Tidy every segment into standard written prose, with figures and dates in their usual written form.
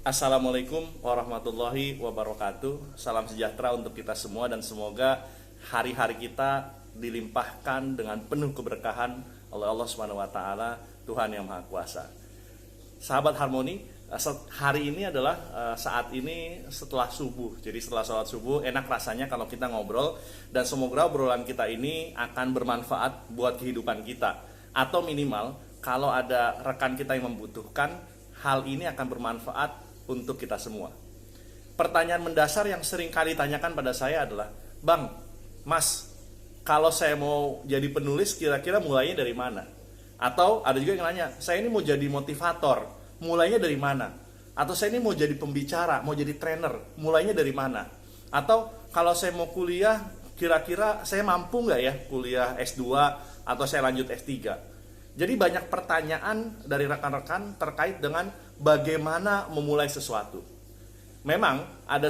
Assalamualaikum warahmatullahi wabarakatuh. Salam sejahtera untuk kita semua dan semoga hari-hari kita dilimpahkan dengan penuh keberkahan oleh Allah Subhanahu wa taala, Tuhan yang Maha Kuasa. Sahabat Harmoni, hari ini adalah saat ini setelah subuh. Jadi setelah sholat subuh enak rasanya kalau kita ngobrol, dan semoga obrolan kita ini akan bermanfaat buat kehidupan kita. Atau minimal kalau ada rekan kita yang membutuhkan, hal ini akan bermanfaat untuk kita semua. Pertanyaan mendasar yang sering kali ditanyakan pada saya adalah, Bang, Mas, kalau saya mau jadi penulis kira-kira mulainya dari mana? Atau ada juga yang nanya, saya ini mau jadi motivator, mulainya dari mana? Atau saya ini mau jadi pembicara, mau jadi trainer, mulainya dari mana? Atau kalau saya mau kuliah, kira-kira saya mampu nggak ya kuliah S2 atau saya lanjut S3? Jadi banyak pertanyaan dari rekan-rekan terkait dengan bagaimana memulai sesuatu. Memang ada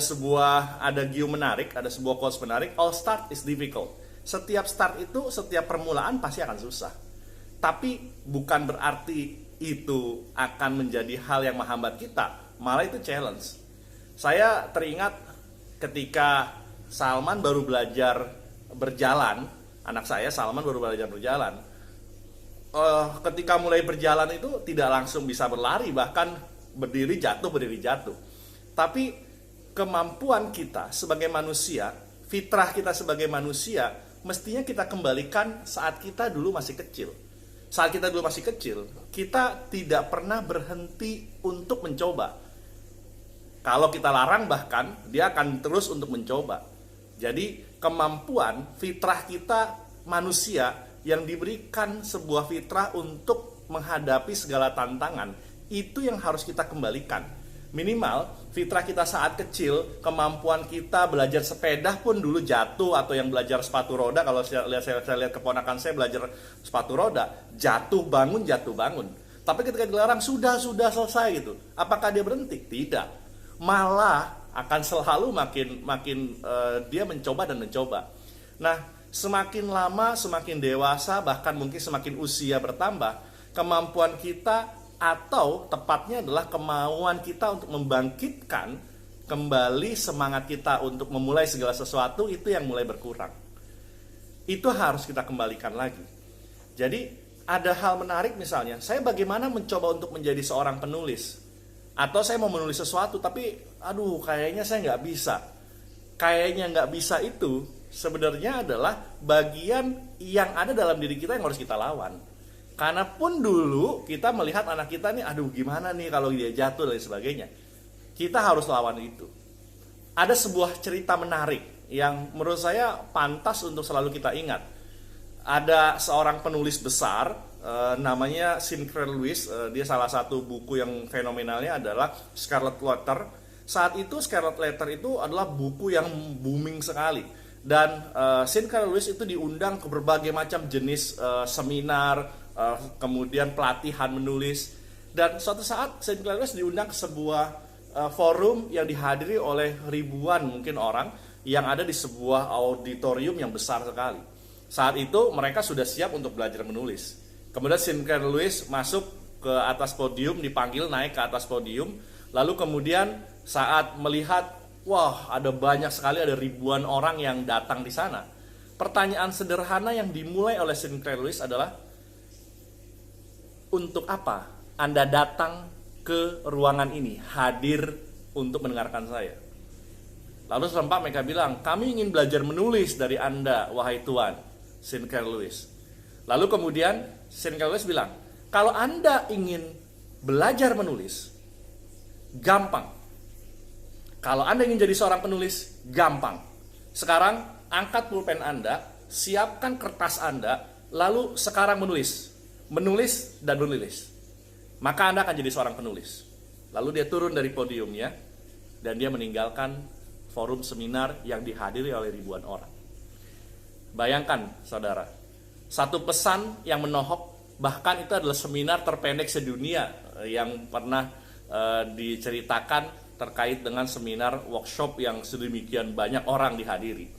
gium menarik, ada sebuah quotes menarik, all start is difficult. Setiap start itu, setiap permulaan pasti akan susah. Tapi bukan berarti itu akan menjadi hal yang menghambat kita, malah itu challenge. Saya teringat ketika Salman baru belajar berjalan, anak saya Salman baru belajar berjalan. Ketika mulai berjalan itu tidak langsung bisa berlari, bahkan berdiri jatuh. Tapi kemampuan kita sebagai manusia, fitrah kita sebagai manusia, mestinya kita kembalikan saat kita dulu masih kecil. Saat kita dulu masih kecil, kita tidak pernah berhenti untuk mencoba. Kalau kita larang bahkan, dia akan terus untuk mencoba. Jadi kemampuan fitrah kita manusia yang diberikan sebuah fitrah untuk menghadapi segala tantangan, itu yang harus kita kembalikan. Minimal fitrah kita saat kecil, kemampuan kita belajar sepeda pun dulu jatuh, atau yang belajar sepatu roda, kalau saya lihat keponakan saya belajar sepatu roda, jatuh bangun. Tapi ketika dilarang sudah selesai gitu. Apakah dia berhenti? Tidak. Malah akan selalu makin dia mencoba. Nah, semakin lama, semakin dewasa, bahkan mungkin semakin usia bertambah, kemampuan kita, atau tepatnya adalah kemauan kita untuk membangkitkan kembali semangat kita untuk memulai segala sesuatu, itu yang mulai berkurang. Itu harus kita kembalikan lagi. Jadi ada hal menarik, misalnya saya bagaimana mencoba untuk menjadi seorang penulis, atau saya mau menulis sesuatu tapi kayaknya saya nggak bisa. Kayaknya nggak bisa itu sebenarnya adalah bagian yang ada dalam diri kita yang harus kita lawan. Karena pun dulu kita melihat anak kita nih, gimana nih kalau dia jatuh dan sebagainya. Kita harus lawan itu. Ada sebuah cerita menarik yang menurut saya pantas untuk selalu kita ingat. Ada seorang penulis besar, namanya Sinclair Lewis. Dia salah satu buku yang fenomenalnya adalah Scarlet Letter. Saat itu Scarlet Letter itu adalah buku yang booming sekali. Dan Sinclair Lewis itu diundang ke berbagai macam jenis seminar, kemudian pelatihan menulis. Dan suatu saat Sinclair Lewis diundang ke sebuah forum yang dihadiri oleh ribuan mungkin orang yang ada di sebuah auditorium yang besar sekali. Saat itu mereka sudah siap untuk belajar menulis. Kemudian Sinclair Lewis masuk ke atas podium, dipanggil naik ke atas podium. Lalu kemudian saat melihat, wah, ada banyak sekali, ada ribuan orang yang datang di sana. Pertanyaan sederhana yang dimulai oleh Sinclair Lewis adalah, untuk apa Anda datang ke ruangan ini, hadir untuk mendengarkan saya? Lalu serempak mereka bilang, kami ingin belajar menulis dari Anda, wahai Tuan. Sinclair Lewis. Lalu kemudian Sinclair Lewis bilang, kalau Anda ingin belajar menulis, gampang. Kalau Anda ingin jadi seorang penulis, gampang. Sekarang angkat pulpen Anda, siapkan kertas Anda, lalu sekarang menulis dan menulis. Maka Anda akan jadi seorang penulis. Lalu dia turun dari podiumnya dan dia meninggalkan forum seminar yang dihadiri oleh ribuan orang. Bayangkan, saudara, satu pesan yang menohok, bahkan itu adalah seminar terpendek sedunia yang pernah diceritakan terkait dengan seminar workshop yang sedemikian banyak orang dihadiri.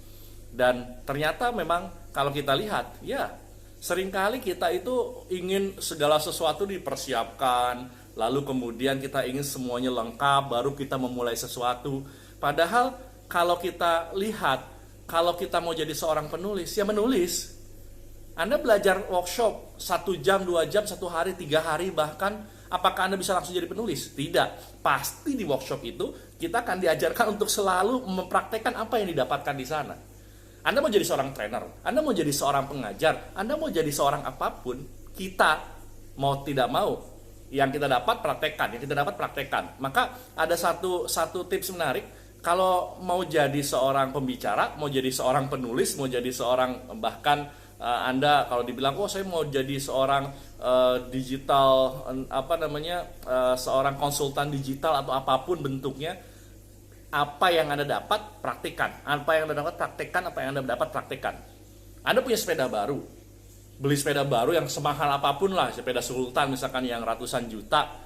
Dan ternyata memang kalau kita lihat, ya seringkali kita itu ingin segala sesuatu dipersiapkan, lalu kemudian kita ingin semuanya lengkap, baru kita memulai sesuatu. Padahal kalau kita lihat, kalau kita mau jadi seorang penulis, ya menulis. Anda belajar workshop 1 jam, 2 jam, 1 hari, 3 hari bahkan, apakah Anda bisa langsung jadi penulis? Tidak. Pasti di workshop itu kita akan diajarkan untuk selalu mempraktekkan apa yang didapatkan di sana. Anda mau jadi seorang trainer, Anda mau jadi seorang pengajar, Anda mau jadi seorang apapun, kita mau tidak mau, yang kita dapat praktekkan, Maka ada satu tips menarik, kalau mau jadi seorang pembicara, mau jadi seorang penulis, mau jadi seorang bahkan Anda kalau dibilang saya mau jadi seorang digital seorang konsultan digital atau apapun bentuknya, apa yang Anda dapat praktikkan, apa yang Anda dapat praktikkan. Anda punya sepeda baru, beli sepeda baru yang semahal apapun lah, sepeda Sultan misalkan yang ratusan juta.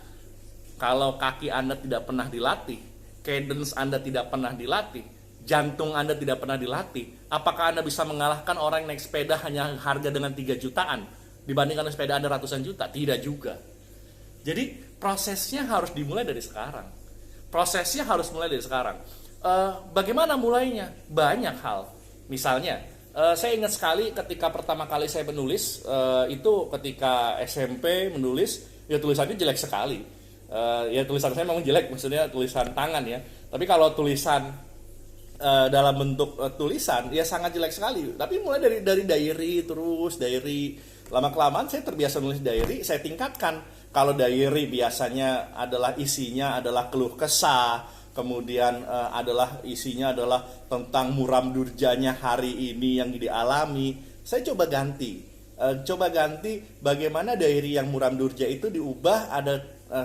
Kalau kaki Anda tidak pernah dilatih, cadence Anda tidak pernah dilatih, jantung Anda tidak pernah dilatih, apakah Anda bisa mengalahkan orang yang naik sepeda hanya harga dengan 3 jutaan dibandingkan sepeda Anda ratusan juta? Tidak juga. Jadi prosesnya harus dimulai dari sekarang. Bagaimana mulainya? Banyak hal. Misalnya, saya ingat sekali ketika pertama kali saya menulis, itu ketika SMP menulis, ya tulisannya jelek sekali. Ya tulisan saya memang jelek, maksudnya tulisan tangan ya. Tapi kalau tulisan dalam bentuk tulisan, ya sangat jelek sekali. Tapi mulai dari diary, lama-kelamaan saya terbiasa nulis diary, saya tingkatkan. Kalau diary biasanya isinya adalah keluh kesah, kemudian isinya adalah tentang muram durjanya hari ini yang dialami. Saya coba ganti bagaimana diary yang muram durja itu diubah.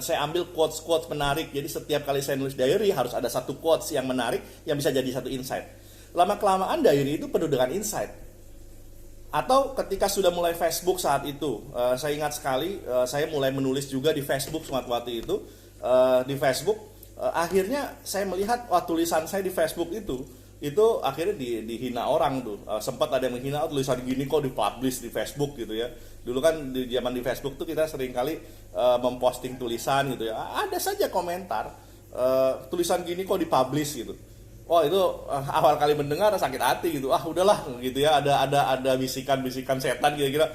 Saya ambil quotes menarik. Jadi setiap kali saya nulis diary harus ada satu quotes yang menarik yang bisa jadi satu insight. Lama-kelamaan diary itu penuh dengan insight. Atau ketika sudah mulai Facebook saat itu, saya ingat sekali, saya mulai menulis juga di Facebook waktu itu. Di Facebook, akhirnya saya melihat tulisan saya di Facebook itu akhirnya dihina orang tuh. Sempat ada yang menghina, tulisan gini kok dipublish di Facebook gitu ya. Dulu kan di zaman di Facebook tuh kita sering kali memposting tulisan gitu ya. Ada saja komentar, tulisan gini kok dipublish gitu. Oh itu awal kali mendengar sakit hati gitu. Udahlah gitu ya, ada bisikan-bisikan setan kira-kira.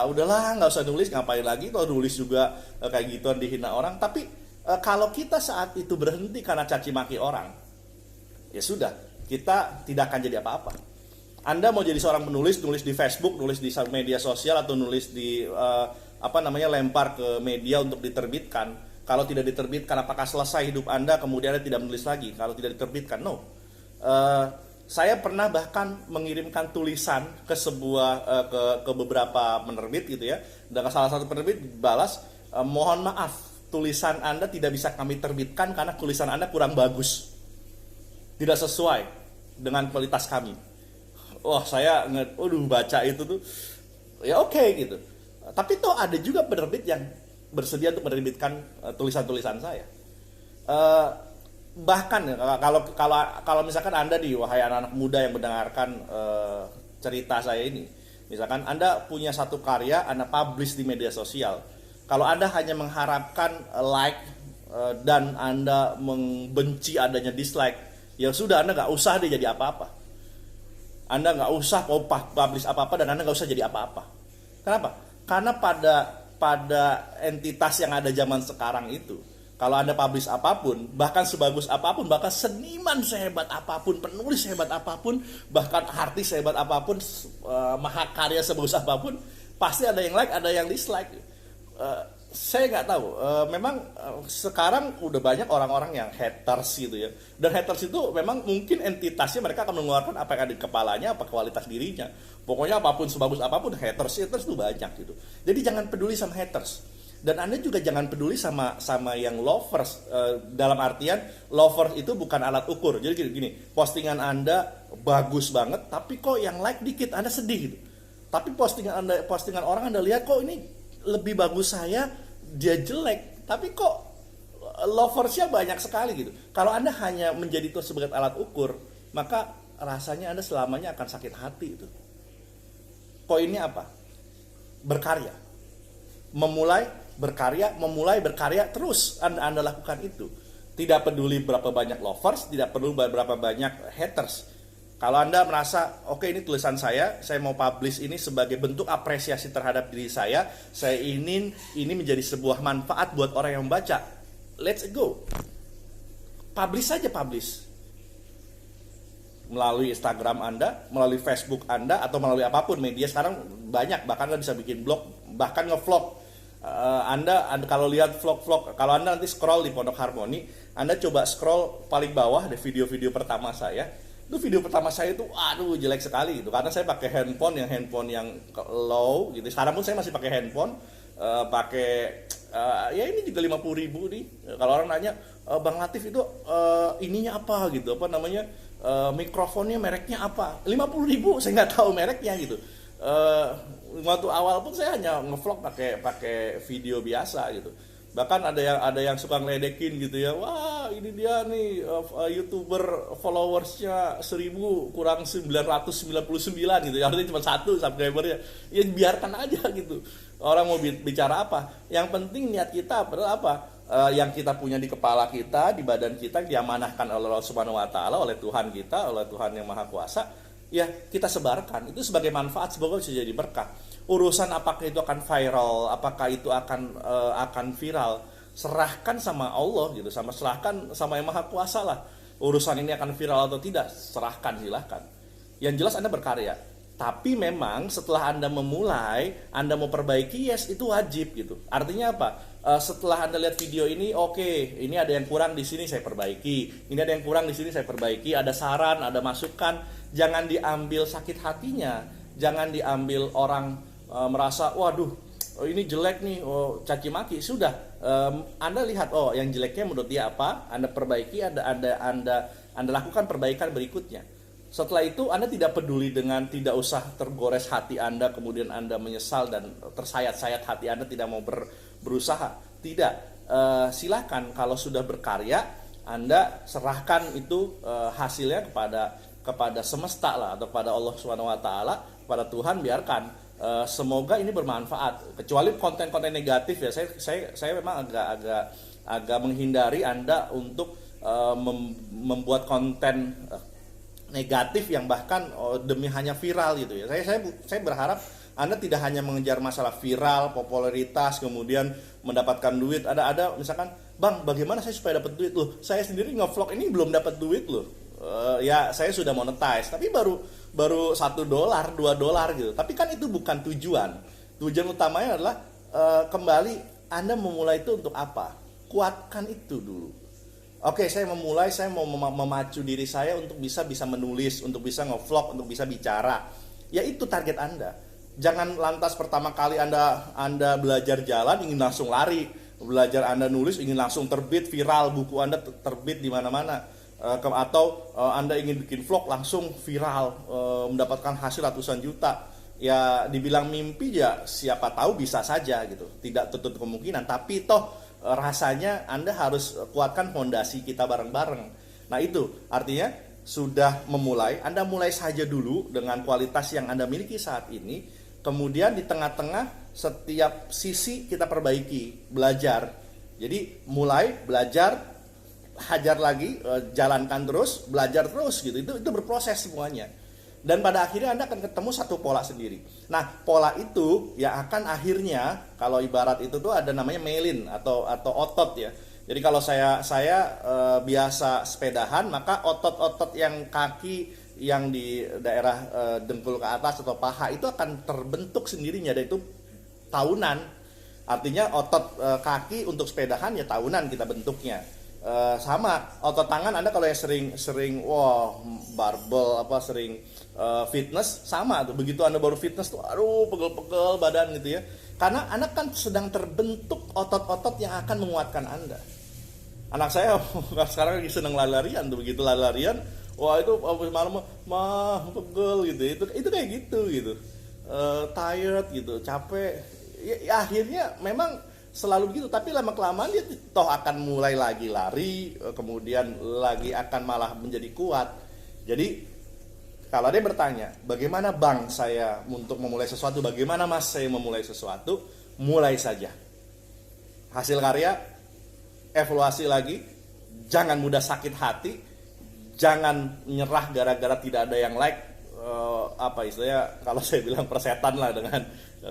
Udahlah nggak usah nulis, ngapain lagi toh nulis juga kayak gituan dihina orang. Tapi kalau kita saat itu berhenti karena caci maki orang, ya sudah, kita tidak akan jadi apa-apa. Anda mau jadi seorang penulis, nulis di Facebook, nulis di media sosial, atau nulis di lempar ke media untuk diterbitkan. Kalau tidak diterbitkan, apakah selesai hidup Anda kemudian Anda tidak menulis lagi? Kalau tidak diterbitkan, no. Saya pernah bahkan mengirimkan tulisan ke ke beberapa penerbit gitu ya. Dan salah satu penerbit balas, mohon maaf, tulisan Anda tidak bisa kami terbitkan karena tulisan Anda kurang bagus, tidak sesuai dengan kualitas kami. Wah, saya baca itu tuh, ya oke gitu. Tapi toh ada juga penerbit yang bersedia untuk menerbitkan tulisan-tulisan saya. Bahkan kalau misalkan Anda wahai anak-anak muda yang mendengarkan cerita saya ini, misalkan Anda punya satu karya, Anda publish di media sosial. Kalau Anda hanya mengharapkan like dan Anda membenci adanya dislike, ya sudah, Anda nggak usah jadi apa-apa. Anda nggak usah publish apa-apa dan Anda nggak usah jadi apa-apa. Kenapa? Karena pada entitas yang ada zaman sekarang itu, kalau Anda publish apapun, bahkan sebagus apapun, bahkan seniman sehebat apapun, penulis sehebat apapun, bahkan artis sehebat apapun, mahakarya sebagus apapun, pasti ada yang like, ada yang dislike. Saya nggak tahu, memang sekarang udah banyak orang-orang yang haters gitu ya. Dan haters itu memang mungkin entitasnya, mereka akan mengeluarkan apa yang ada di kepalanya, apa kualitas dirinya. Pokoknya apapun, sebagus apapun, haters itu banyak gitu. Jadi jangan peduli sama haters. Dan Anda juga jangan peduli sama yang lovers. Dalam artian lovers itu bukan alat ukur. Jadi gini, postingan Anda bagus banget, tapi kok yang like dikit, Anda sedih gitu. Tapi postingan orang Anda lihat, kok ini lebih bagus saya, dia jelek, tapi kok loversnya banyak sekali gitu. Kalau Anda hanya menjadi itu sebagai alat ukur, maka rasanya Anda selamanya akan sakit hati itu. Poinnya apa? Berkarya. Memulai berkarya, memulai berkarya terus Anda lakukan itu. Tidak peduli berapa banyak lovers, tidak perlu berapa banyak haters. Kalau Anda merasa, oke, ini tulisan saya mau publish ini sebagai bentuk apresiasi terhadap diri saya ingin ini menjadi sebuah manfaat buat orang yang membaca, let's go. Publish saja, publish. Melalui Instagram Anda, melalui Facebook Anda, atau melalui apapun media sekarang banyak, bahkan Anda bisa bikin blog, bahkan ngevlog. Anda kalau lihat vlog-vlog, kalau Anda nanti scroll di Pondok Harmoni, Anda coba scroll paling bawah ada video-video pertama saya. Itu video pertama saya itu aduh jelek sekali gitu, karena saya pakai handphone yang low gitu. Sekarang pun saya masih pakai handphone, ya ini juga 50.000 nih. Kalau orang nanya, Bang Latif itu ininya apa gitu, apa namanya, mikrofonnya mereknya apa, 50.000 saya nggak tahu mereknya gitu. Waktu awal pun saya hanya ngevlog pakai video biasa gitu. Bahkan ada yang suka ngeledekin gitu ya, wah ini dia nih YouTuber followersnya 1000 kurang 999 gitu, artinya cuma 1 subscribernya. Ya biarkan aja gitu, orang mau bicara apa, yang penting niat kita adalah apa, yang kita punya di kepala kita, di badan kita, diamanahkan oleh Allah Subhanahu Wa Taala, oleh Tuhan kita, oleh Tuhan yang Maha Kuasa, ya kita sebarkan itu sebagai manfaat, semoga bisa jadi berkah. Urusan apakah itu akan viral, apakah itu akan viral, serahkan sama Allah gitu, serahkan sama yang Maha Kuasa lah. Urusan ini akan viral atau tidak, serahkan, silahkan. Yang jelas Anda berkarya. Tapi memang setelah Anda memulai, Anda mau perbaiki, yes itu wajib gitu. Artinya apa? Setelah Anda lihat video ini, oke, ini ada yang kurang di sini saya perbaiki, ini ada yang kurang di sini saya perbaiki, ada saran, ada masukan. Jangan diambil sakit hatinya, jangan diambil orang merasa, waduh, ini jelek nih, caci maki. Sudah, Anda lihat, yang jeleknya menurut dia apa, Anda perbaiki, Anda lakukan perbaikan berikutnya. Setelah itu Anda tidak peduli dengan, tidak usah tergores hati Anda, kemudian Anda menyesal dan tersayat-sayat hati Anda tidak mau berusaha. Tidak, silakan kalau sudah berkarya, Anda serahkan itu hasilnya kepada semesta lah, atau pada Allah Subhanahu Wa Taala, pada Tuhan, biarkan. Semoga ini bermanfaat. Kecuali konten-konten negatif ya, saya memang agak menghindari Anda untuk membuat konten negatif yang bahkan demi hanya viral gitu ya. Saya berharap Anda tidak hanya mengejar masalah viral, popularitas, kemudian mendapatkan duit. Ada misalkan, Bang, bagaimana saya supaya dapat duit loh? Saya sendiri ngevlog ini belum dapat duit loh. Ya saya sudah monetize, tapi baru $1, $2 gitu. Tapi kan itu bukan tujuan. Tujuan utamanya adalah kembali Anda memulai itu untuk apa? Kuatkan itu dulu. Oke, saya memulai, saya mau memacu diri saya untuk bisa menulis, untuk bisa ngevlog, untuk bisa bicara. Ya itu target Anda. Jangan lantas pertama kali Anda belajar jalan ingin langsung lari, belajar Anda nulis ingin langsung terbit viral, buku Anda terbit di mana-mana. Atau Anda ingin bikin vlog langsung viral, mendapatkan hasil ratusan juta. Ya dibilang mimpi ya siapa tahu bisa saja gitu, tidak tertutup kemungkinan. Tapi toh rasanya Anda harus kuatkan fondasi kita bareng-bareng. Nah itu artinya sudah memulai, Anda mulai saja dulu dengan kualitas yang Anda miliki saat ini. Kemudian di tengah-tengah setiap sisi kita perbaiki, belajar. Jadi mulai belajar, hajar lagi, jalankan terus, belajar terus gitu. Itu berproses semuanya. Dan pada akhirnya Anda akan ketemu satu pola sendiri. Nah, pola itu ya akan akhirnya, kalau ibarat itu tuh ada namanya myelin atau otot ya. Jadi kalau saya biasa sepedahan, maka otot-otot yang kaki yang di daerah dengkul ke atas atau paha itu akan terbentuk sendirinya, dan itu tahunan. Artinya otot kaki untuk sepedahan ya tahunan kita bentuknya. Sama otot tangan Anda kalau yang sering barbel sering fitness, sama tuh, begitu Anda baru fitness tuh aduh pegel-pegel badan gitu ya, karena Anda kan sedang terbentuk otot-otot yang akan menguatkan Anda. Anak saya sekarang lagi seneng lari-larian tuh, begitu lari-larian wah itu malam pegel gitu, itu kayak gitu tired gitu, capek ya, akhirnya memang selalu begitu. Tapi lama-kelamaan dia toh akan mulai lagi lari, kemudian lagi akan malah menjadi kuat. Jadi kalau dia bertanya, bagaimana Bang saya untuk memulai sesuatu, bagaimana Mas saya memulai sesuatu, mulai saja. hasil karya, evaluasi lagi, jangan mudah sakit hati, jangan nyerah gara-gara tidak ada yang like, apa istilahnya kalau saya bilang persetan lah, dengan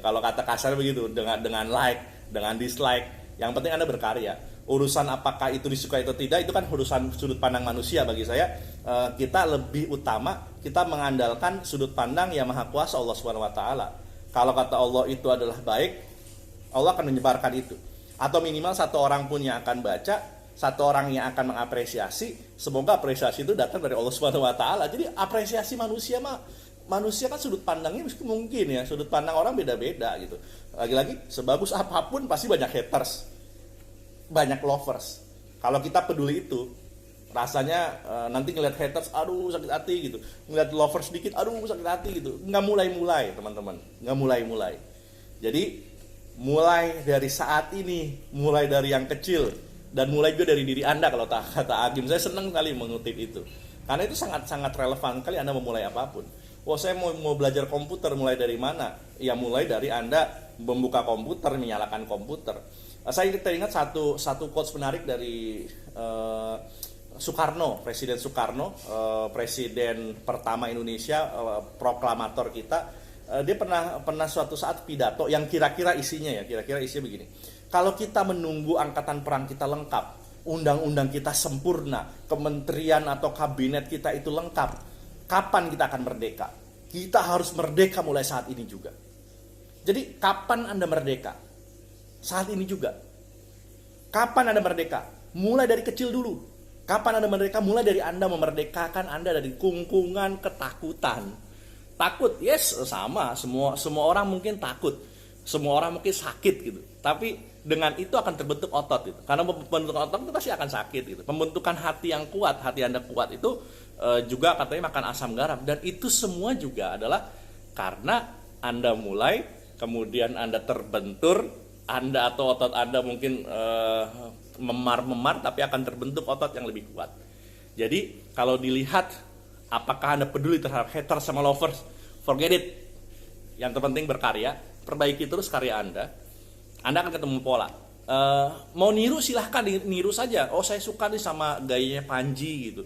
kalau kata kasar begitu, dengan like, dengan dislike. Yang penting Anda berkarya. Urusan apakah itu disukai atau tidak, itu kan urusan sudut pandang manusia. Bagi saya, kita lebih utama kita mengandalkan sudut pandang yang maha kuasa, Allah Subhanahu wa taala. Kalau kata Allah itu adalah baik, Allah akan menyebarkan itu. Atau minimal satu orang pun yang akan baca, satu orang yang akan mengapresiasi. Semoga apresiasi itu datang dari Allah Subhanahu wa taala. Jadi apresiasi manusia kan sudut pandangnya mungkin ya, sudut pandang orang beda-beda gitu. Lagi-lagi sebagus apapun pasti banyak haters, banyak lovers. Kalau kita peduli itu, rasanya nanti ngeliat haters, aduh sakit hati gitu. Ngeliat lovers sedikit, aduh sakit hati gitu. Nggak mulai-mulai teman-teman, nggak mulai-mulai. Jadi mulai dari saat ini, mulai dari yang kecil, dan mulai juga dari diri Anda. Kalau kata Agim, saya senang sekali mengutip itu. Karena itu sangat-sangat relevan kali Anda memulai apapun. Saya mau belajar komputer, mulai dari mana? Ya mulai dari Anda membuka komputer, menyalakan komputer. Saya teringat satu quotes menarik dari Soekarno, Presiden Soekarno, Presiden pertama Indonesia, proklamator kita. Dia pernah suatu saat pidato yang kira-kira isinya begini. Kalau kita menunggu angkatan perang kita lengkap, undang-undang kita sempurna, kementerian atau kabinet kita itu lengkap, kapan kita akan merdeka? Kita harus merdeka mulai saat ini juga. Jadi kapan Anda merdeka? Saat ini juga. Kapan Anda merdeka? Mulai dari kecil dulu. Kapan Anda merdeka? Mulai dari Anda memerdekakan Anda dari kungkungan ketakutan. Takut, yes, sama. Semua orang mungkin takut. Semua orang mungkin sakit gitu. Tapi dengan itu akan terbentuk otot gitu. Karena pembentukan otot itu pasti akan sakit gitu. Pembentukan hati yang kuat, hati Anda kuat itu juga katanya makan asam garam. Dan itu semua juga adalah karena Anda mulai, kemudian Anda terbentur, Anda atau otot Anda mungkin memar-memar, tapi akan terbentuk otot yang lebih kuat. Jadi kalau dilihat apakah Anda peduli terhadap haters sama lovers, forget it. Yang terpenting berkarya, perbaiki terus karya Anda akan ketemu pola. Mau niru silahkan niru saja. Oh saya suka nih sama gayanya Panji gitu,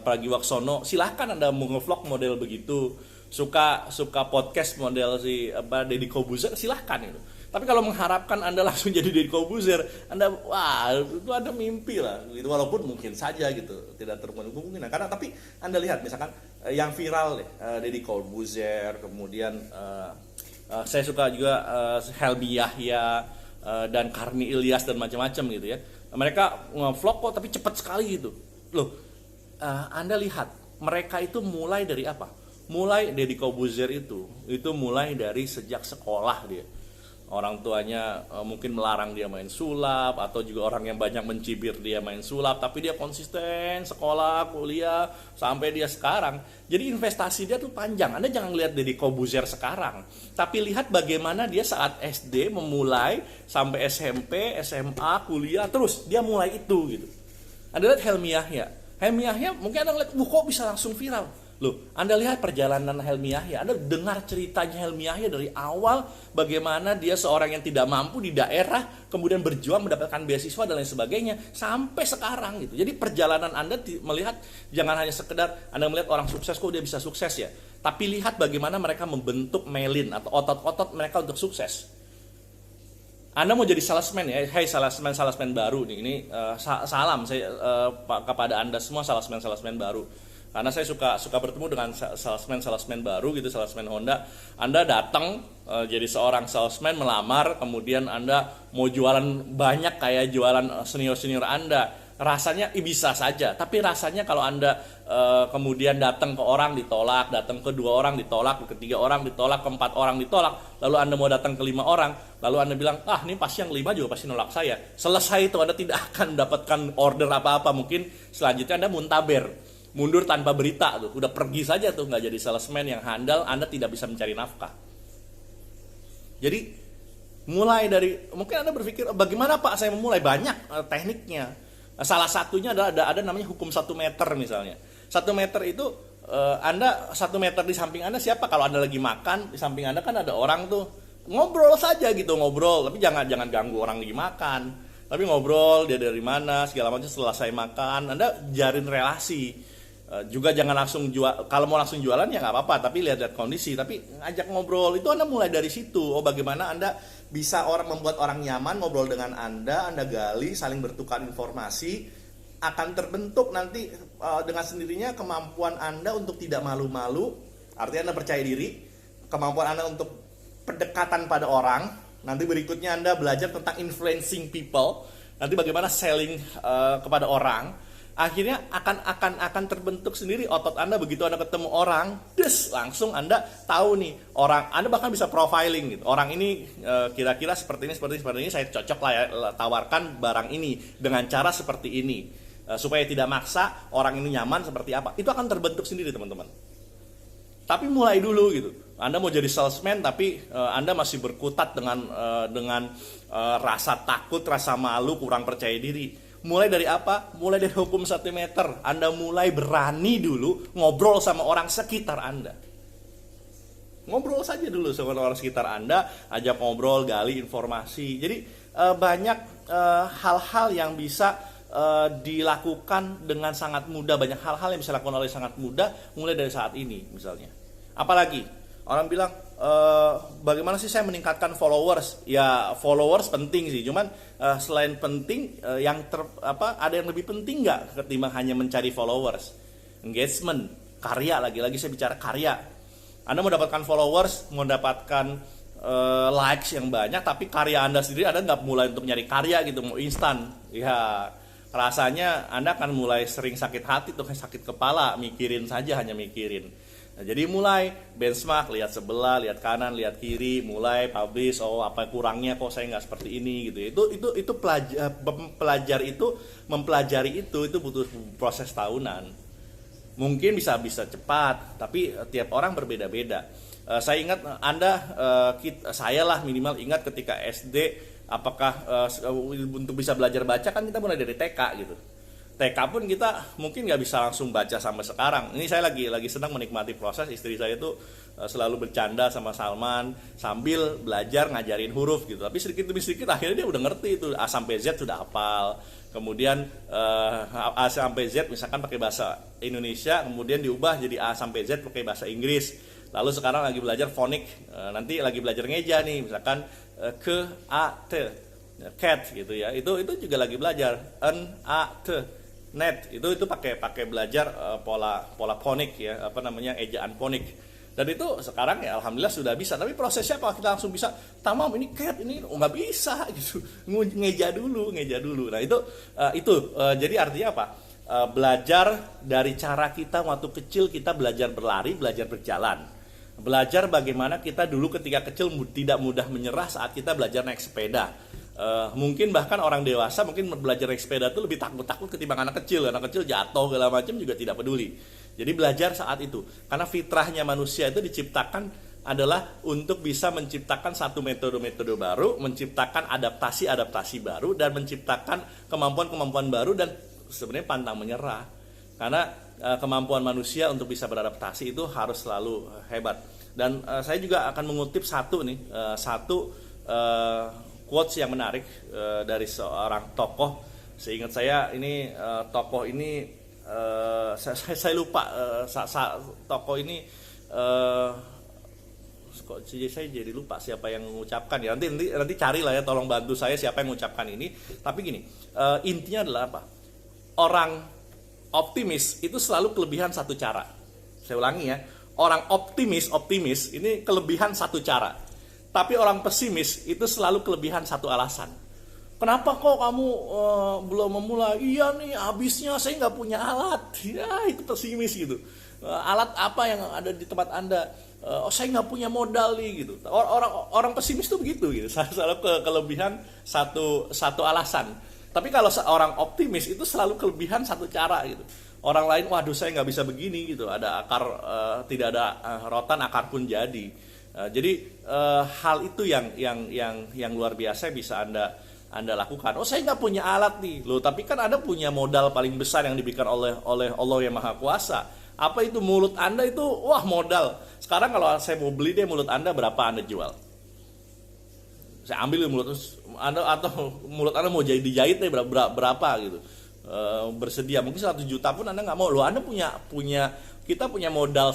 Pragiwaksono, silahkan Anda mau nge-vlog model begitu. Suka podcast model si Deddy Corbuzier, silahkan itu. Tapi kalau mengharapkan Anda langsung jadi Deddy Corbuzier, itu Anda mimpi lah. Itu walaupun mungkin saja gitu, tidak terkemungkinan. Karena tapi Anda lihat misalkan yang viral deh, Deddy Corbuzier, kemudian saya suka juga Helmi Yahya dan Karni Ilyas dan macam-macam gitu ya. Mereka nge-vlog kok tapi cepat sekali gitu. Loh, Anda lihat mereka itu mulai dari apa? Mulai Deddy Corbuzier itu mulai dari sejak sekolah dia. Orang tuanya mungkin melarang dia main sulap, atau juga orang yang banyak mencibir dia main sulap, tapi dia konsisten sekolah, kuliah sampai dia sekarang. Jadi investasi dia tuh panjang. Anda jangan lihat Deddy Corbuzier sekarang, tapi lihat bagaimana dia saat SD memulai sampai SMP, SMA, kuliah, terus dia mulai itu gitu. Anda lihat Helmi Yahya mungkin Anda lihat, kok bisa langsung viral. Loh, Anda lihat perjalanan Helmi Yahya, Anda dengar ceritanya Helmi Yahya dari awal, bagaimana dia seorang yang tidak mampu di daerah, kemudian berjuang mendapatkan beasiswa dan lain sebagainya, sampai sekarang gitu. Jadi perjalanan Anda melihat, jangan hanya sekedar Anda melihat orang sukses, kok dia bisa sukses ya, tapi lihat bagaimana mereka membentuk melin atau otot-otot mereka untuk sukses. Anda mau jadi salesman ya, hey salesman baru nih, ini salam saya kepada Anda semua salesman baru. Karena saya suka bertemu dengan salesman baru gitu, salesman Honda. Anda datang jadi seorang salesman melamar, kemudian Anda mau jualan banyak kayak jualan senior Anda. Rasanya bisa saja, tapi rasanya kalau Anda kemudian datang ke orang ditolak, datang ke 2 orang ditolak, ke 3 orang ditolak, ke 4 orang ditolak, lalu Anda mau datang ke 5 orang, lalu Anda bilang, ini pasti yang 5 juga pasti nolak saya. Selesai itu, Anda tidak akan mendapatkan order apa-apa. Mungkin selanjutnya Anda muntaber, mundur tanpa berita tuh, udah pergi saja tuh, nggak jadi salesman yang handal, Anda tidak bisa mencari nafkah. Jadi mulai dari, mungkin Anda berpikir bagaimana Pak saya memulai, banyak tekniknya. Salah satunya adalah ada namanya hukum 1 meter misalnya. 1 meter itu Anda 1 meter di samping Anda siapa? Kalau Anda lagi makan, di samping Anda kan ada orang tuh, ngobrol saja gitu, ngobrol, tapi jangan ganggu orang lagi makan. Tapi ngobrol dia dari mana segala macam, selesai makan Anda jalin relasi. Juga jangan langsung jual. Kalau mau langsung jualan ya nggak apa-apa, tapi lihat kondisi. Tapi ngajak ngobrol itu Anda mulai dari situ. Oh, bagaimana Anda bisa membuat orang nyaman ngobrol dengan Anda gali, saling bertukar informasi, akan terbentuk nanti dengan sendirinya kemampuan Anda untuk tidak malu-malu. Artinya Anda percaya diri, kemampuan Anda untuk pendekatan pada orang. Nanti berikutnya Anda belajar tentang influencing people. Nanti bagaimana selling kepada orang. Akhirnya akan terbentuk sendiri otot Anda begitu Anda ketemu orang, langsung Anda tahu nih orang, Anda bahkan bisa profiling gitu. Orang ini kira-kira seperti ini, saya cocok lah ya, tawarkan barang ini dengan cara seperti ini. Supaya tidak maksa, orang ini nyaman seperti apa. Itu akan terbentuk sendiri, teman-teman. Tapi mulai dulu gitu. Anda mau jadi salesman tapi Anda masih berkutat dengan rasa takut, rasa malu, kurang percaya diri. Mulai dari apa? Mulai dari hukum 1 meter. Anda mulai berani dulu ngobrol sama orang sekitar Anda. Ngobrol saja dulu sama orang sekitar Anda, ajak ngobrol, gali informasi. Jadi banyak hal-hal yang bisa dilakukan dengan sangat mudah. Banyak hal-hal yang bisa dilakukan oleh sangat mudah mulai dari saat ini misalnya. Apalagi orang bilang bagaimana sih saya meningkatkan followers? Ya followers penting sih, cuman selain penting ada yang lebih penting nggak ketimbang hanya mencari followers? Engagement, karya, lagi-lagi saya bicara karya. Anda mau dapatkan followers, mau dapatkan likes yang banyak, tapi karya Anda sendiri Anda nggak mulai untuk nyari karya gitu, mau instan. Ya rasanya Anda akan mulai sering sakit hati tuh, sakit kepala, hanya mikirin. Nah, jadi mulai benchmark, lihat sebelah, lihat kanan, lihat kiri, mulai publish, oh apa kurangnya kok saya nggak seperti ini gitu. Itu mempelajari itu butuh proses tahunan. Mungkin bisa cepat, tapi tiap orang berbeda-beda. Saya ingat saya lah minimal ingat ketika SD, apakah untuk bisa belajar baca kan kita mulai dari TK gitu. TK pun kita mungkin nggak bisa langsung baca sampai sekarang. Ini saya lagi senang menikmati proses. Istri saya itu selalu bercanda sama Salman sambil belajar ngajarin huruf gitu. Tapi sedikit demi sedikit akhirnya dia udah ngerti itu A sampai Z sudah hafal. Kemudian A sampai Z misalkan pakai bahasa Indonesia, kemudian diubah jadi A sampai Z pakai bahasa Inggris. Lalu sekarang lagi belajar fonik, nanti lagi belajar ngeja nih, misalkan ke A T cat gitu ya. Itu juga lagi belajar N A T net, itu pakai belajar pola fonik ya, ejaan fonik. Dan itu sekarang ya alhamdulillah sudah bisa. Tapi prosesnya kalau kita langsung bisa tamam ini cat ini nggak bisa gitu, ngeja dulu. Nah itu jadi artinya apa? Belajar dari cara kita waktu kecil, kita belajar berlari, belajar berjalan, belajar bagaimana kita dulu ketika kecil tidak mudah menyerah saat kita belajar naik sepeda. Mungkin bahkan orang dewasa mungkin belajar naik sepeda itu lebih takut ketimbang anak kecil jatuh segala macam juga tidak peduli. Jadi belajar saat itu, karena fitrahnya manusia itu diciptakan adalah untuk bisa menciptakan satu metode baru, menciptakan adaptasi baru, dan menciptakan kemampuan baru, dan sebenarnya pantang menyerah. Karena kemampuan manusia untuk bisa beradaptasi itu harus selalu hebat. Dan saya juga akan mengutip satu quotes yang menarik dari seorang tokoh. Seingat saya ini tokoh ini saya lupa tokoh ini kok saya jadi lupa siapa yang mengucapkan ya. Nanti carilah ya, tolong bantu saya siapa yang mengucapkan ini. Tapi gini, intinya adalah apa? Orang optimis itu selalu kelebihan satu cara. Saya ulangi ya, orang optimis ini kelebihan satu cara. Tapi orang pesimis itu selalu kelebihan satu alasan. Kenapa kok kamu belum memulai? Iya nih, habisnya saya nggak punya alat. Ya itu pesimis gitu. Alat apa yang ada di tempat Anda? Saya nggak punya modal nih gitu. Orang pesimis tuh begitu gitu. Selalu kelebihan satu alasan. Tapi kalau seorang optimis itu selalu kelebihan satu cara gitu. Orang lain, waduh saya nggak bisa begini gitu. Ada akar, tidak ada rotan, akar pun jadi. Jadi hal itu yang luar biasa bisa anda lakukan. Oh saya nggak punya alat nih, loh tapi kan Anda punya modal paling besar yang diberikan oleh Allah yang Maha Kuasa. Apa itu? Mulut Anda itu, wah modal. Sekarang kalau saya mau beli deh mulut Anda, berapa Anda jual? saya ambil mulut Anda, atau mulut Anda mau jadi dijahit deh berapa gitu. Bersedia mungkin 100 juta pun Anda nggak mau. Loh, Anda kita punya modal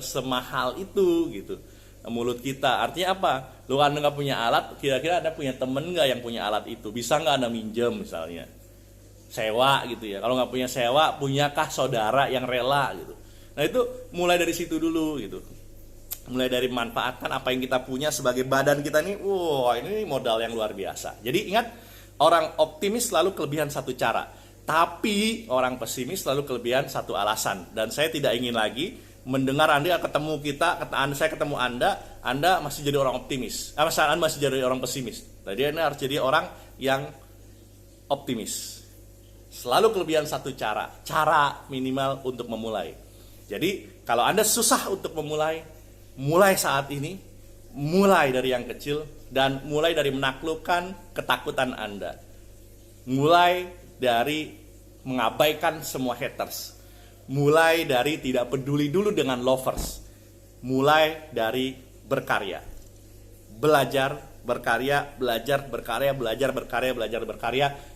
semahal itu gitu, mulut kita. Artinya apa? Loh, Anda nggak punya alat, kira-kira Anda punya temen nggak yang punya alat itu? Bisa nggak Anda minjem misalnya, sewa gitu ya? Kalau nggak punya sewa, punyakah saudara yang rela gitu? Nah, itu mulai dari situ dulu gitu. Mulai dari manfaatkan apa yang kita punya sebagai badan kita nih. Wow, ini modal yang luar biasa. Jadi ingat, orang optimis selalu kelebihan satu cara, tapi orang pesimis selalu kelebihan satu alasan. Dan saya tidak ingin lagi mendengar Anda ketemu saya ketemu Anda masih jadi orang optimis. Anda masih jadi orang pesimis. Jadi Anda harus jadi orang yang optimis. Selalu kelebihan satu cara minimal untuk memulai. Jadi kalau Anda susah untuk mulai saat ini, mulai dari yang kecil, dan mulai dari menaklukkan ketakutan Anda. Mulai dari mengabaikan semua haters. Mulai dari tidak peduli dulu dengan lovers. Mulai dari berkarya. Belajar berkarya.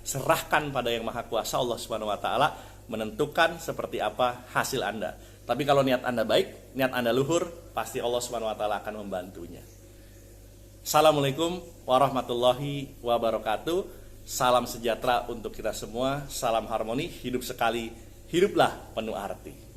Serahkan pada Yang Maha Kuasa, Allah Subhanahu wa taala, menentukan seperti apa hasil Anda. Tapi kalau niat Anda baik, niat Anda luhur, pasti Allah Subhanahu wa taala akan membantunya. Assalamualaikum warahmatullahi wabarakatuh. Salam sejahtera untuk kita semua. Salam harmoni, hidup sekali, hiduplah penuh arti.